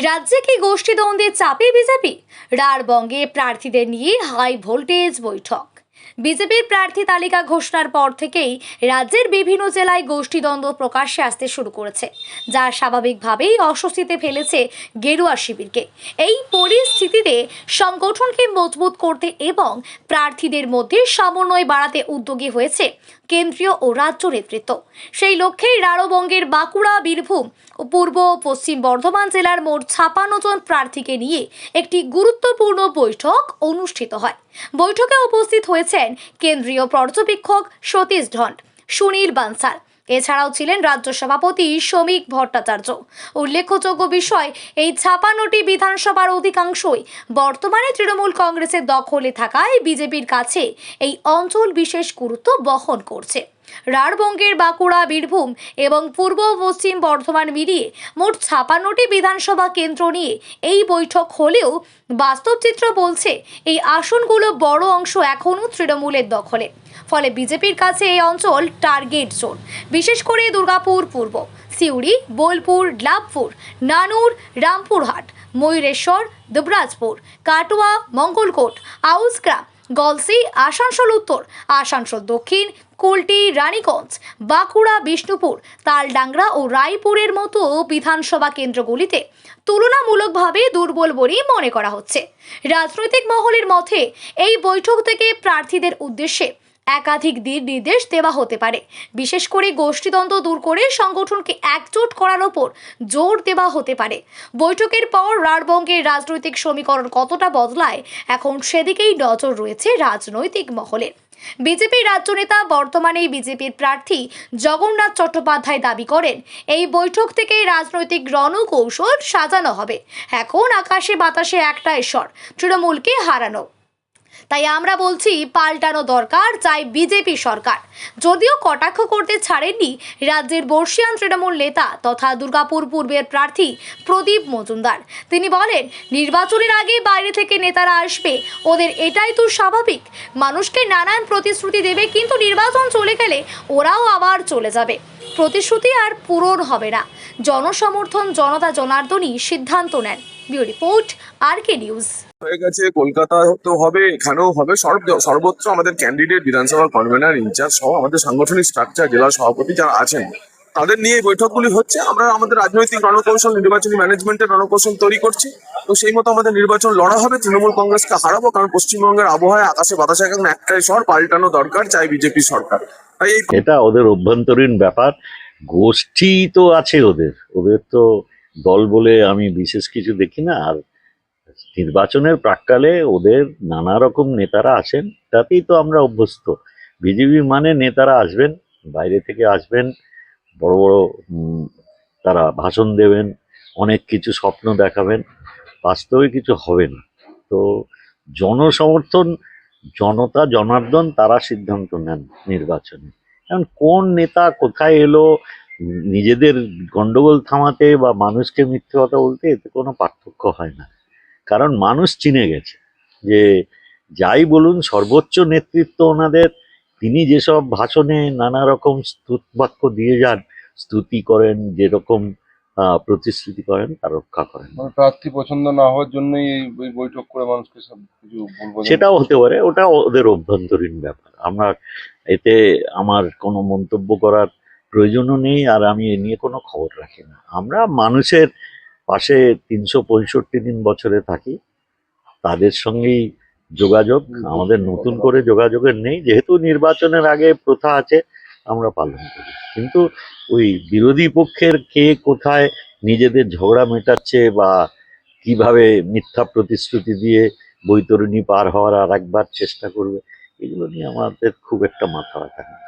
রাজ্যে কি গোষ্ঠীদ্বন্দ্বের চাপে বিজেপি? রাঢ়বঙ্গে প্রার্থীদের নিয়ে হাই ভোল্টেজ বৈঠক। বিজেপির প্রার্থী তালিকা ঘোষণার পর থেকেই রাজ্যের বিভিন্ন জেলায় গোষ্ঠীদ্বন্দ্ব প্রকাশ্যে আসতে শুরু করেছে, যা স্বাভাবিকভাবেই অস্বস্তিতে ফেলেছে গেরুয়া শিবিরকে। এই পরিস্থিতিতে সংগঠনকে মজবুত করতে এবং প্রার্থীদের মধ্যে সমন্বয় বাড়াতে উদ্যোগী হয়েছে কেন্দ্রীয় ও রাজ্য নেতৃত্ব। সেই লক্ষ্যেই রাঢ়বঙ্গের বাঁকুড়া, বীরভূম ও পূর্ব ও পশ্চিম বর্ধমান জেলার মোট ৫৬ জন প্রার্থীকে নিয়ে একটি গুরুত্বপূর্ণ বৈঠক অনুষ্ঠিত হয়। বৈঠকে উপস্থিত হয়েছেন কেন্দ্রীয় পর্যবেক্ষক সতীশ ঢন্ড, সুনীল বানসাল, এছাড়াও ছিলেন রাজ্য সভাপতি শ্রমিক ভট্টাচার্য। উল্লেখযোগ্য বিষয়, এই ৫৬টি বিধানসভার অধিকাংশই বর্তমানে তৃণমূল কংগ্রেসের দখলে থাকায় বিজেপির কাছে এই অঞ্চল বিশেষ গুরুত্ব বহন করছে। রাঢ়বঙ্গের বাঁকুড়া, বীরভূম এবং পূর্ব পশ্চিম বর্ধমান মিলিয়ে মোট ৫৬টি বিধানসভা কেন্দ্র নিয়ে এই বৈঠক হলেও বাস্তব চিত্র বলছে এই আসনগুলো বড় অংশ এখনও তৃণমূলের দখলে। ফলে বিজেপির কাছে এই অঞ্চল টার্গেট জোন। বিশেষ করে দুর্গাপুর পূর্ব, সিউড়ি, বোলপুর, লাভপুর, নানুর, রামপুরহাট, ময়ূরেশ্বর, দুবরাজপুর, কাটোয়া, মঙ্গলকোট, আউসগ্রাম, গলসি, আসানসোল উত্তর, আসানসোল দক্ষিণ, কুলটি, রানীগঞ্জ, বাঁকুড়া, বিষ্ণুপুর, তালডাংরা ও রায়পুরের মতো বিধানসভা কেন্দ্রগুলিতে তুলনামূলকভাবে দুর্বল বলেই মনে করা হচ্ছে। রাজনৈতিক মহলের মতে এই বৈঠক থেকে প্রার্থীদের উদ্দেশ্যে একাধিক দিক নির্দেশ দেওয়া হতে পারে। বিশেষ করে গোষ্ঠীদ্বন্দ্ব দূর করে সংগঠনকে একজোট করার ওপর জোর দেওয়া হতে পারে। বৈঠকের পর রাঢ়বঙ্গের রাজনৈতিক সমীকরণ কতটা বদলায়, এখন সেদিকেই নজর রয়েছে রাজনৈতিক মহলের। বিজেপি রাজ্য নেতা, বর্তমানে বিজেপির প্রার্থী জগন্নাথ চট্টোপাধ্যায় দাবি করেন, এই বৈঠক থেকে রাজনৈতিক রণকৌশল সাজানো হবে। এখন আকাশে বাতাসে একটাই স্বর, তৃণমূলকে হারানো। তাই আমরা বলছি, পাল্টানো দরকার, চাই বিজেপি সরকার। যদিও কটাক্ষ করতে ছাড়েননি রাজ্যের বর্ষিয়ান তৃণমূল নেতা তথা দুর্গাপুর পূর্বের প্রার্থী প্রদীপ মজুমদার। তিনি বলেন, নির্বাচনের আগে বাইরে থেকে নেতারা আসবে, ওদের এটাই তো স্বাভাবিক। মানুষকে নানান প্রতিশ্রুতি দেবে, কিন্তু নির্বাচন চলে গেলে ওরাও আবার চলে যাবে। প্রতিশ্রুতি আর পূরণ হবে না। জনসমর্থন জনতা জনার্দনই সিদ্ধান্ত নেন। Bureau report, RK news. হয়ে গেছে, কলকাতা তো হবে, এখানেও হবে, সর্বত্র আমাদের ক্যান্ডিডেট, বিধানসভা কনভেনার, ইনচার্জ সহ আমাদের সাংগঠনিক স্ট্রাকচার, জেলা সভাপতি যারা আছেন তাদের নিয়ে বৈঠকগুলি হচ্ছে। আমরা আমাদের রাজনৈতিক রণকৌশল, নির্বাচনী ম্যানেজমেন্টের রণকৌশল তৈরি করছি। তো সেই মতো আমাদের নির্বাচন লড়া হবে, তৃণমূল কংগ্রেসকে হারাবো। কারণ পশ্চিমবঙ্গের আবহাওয়ায় আকাশে বাতাসে এখন একটাই স্বর, পাল্টানো দরকার, চাই বিজেপি সরকার। তাই এটা ওদের অভ্যন্তরীণ ব্যাপার। গোষ্ঠী তো আছে ওদের তো দল বলে আমি বিশেষ কিছু দেখি না। আর নির্বাচনের প্রাক্কালে ওদের নানা রকম নেতারা আসেন, তাতেই তো আমরা অভ্যস্ত। বিজেপি মানে নেতারা আসবেন, বাইরে থেকে আসবেন, বড় বড় তারা ভাষণ দেবেন, অনেক কিছু স্বপ্ন দেখাবেন, বাস্তবে কিছু হবে না। তো জনসমর্থন, জনতা জনার্দন তারা সিদ্ধান্ত নেন নির্বাচনে। এখন কোন নেতা কোথায় এলো, নিজেদের গন্ডগোল থামাতে বা মানুষকে মিথ্যে কথা বলতে, এতে কোনো পার্থক্য হয় না। কারণ মানুষ চিনে গেছে যে যাই বলুন, সর্বোচ্চ নেতৃত্ব ওনাদের। তিনি যেসব ভাষণে নানা রকম স্তুতিবাক্য দিয়ে যান, স্তুতি করেন, যেরকম প্রতিশ্রুতি করেন তা রক্ষা করেন। প্রার্থী পছন্দ না হওয়ার জন্যই এই বৈঠক করে মানুষকে সব কিছু বলবো, সেটাও হতে পারে, ওটা ওদের অভ্যন্তরীণ ব্যাপার। এতে আমার কোনো মন্তব্য করার প্রয়োজনও নেই, আর আমি এ নিয়ে কোনো খবর রাখি না। আমরা মানুষের পাশে ৩৬৫ দিন বছরে থাকি, তাদের সঙ্গেই যোগাযোগ। আমাদের নতুন করে যোগাযোগের নেই, যেহেতু নির্বাচনের আগে প্রথা আছে, আমরা পালন করি। কিন্তু ওই বিরোধী পক্ষের কে কোথায় নিজেদের ঝগড়া মেটাচ্ছে বা কিভাবে মিথ্যা প্রতিশ্রুতি দিয়ে বৈতরণী পার হওয়ার আর একবার চেষ্টা করবে, এগুলো নিয়ে আমাদের খুব একটা মাথা ব্যথা নেই।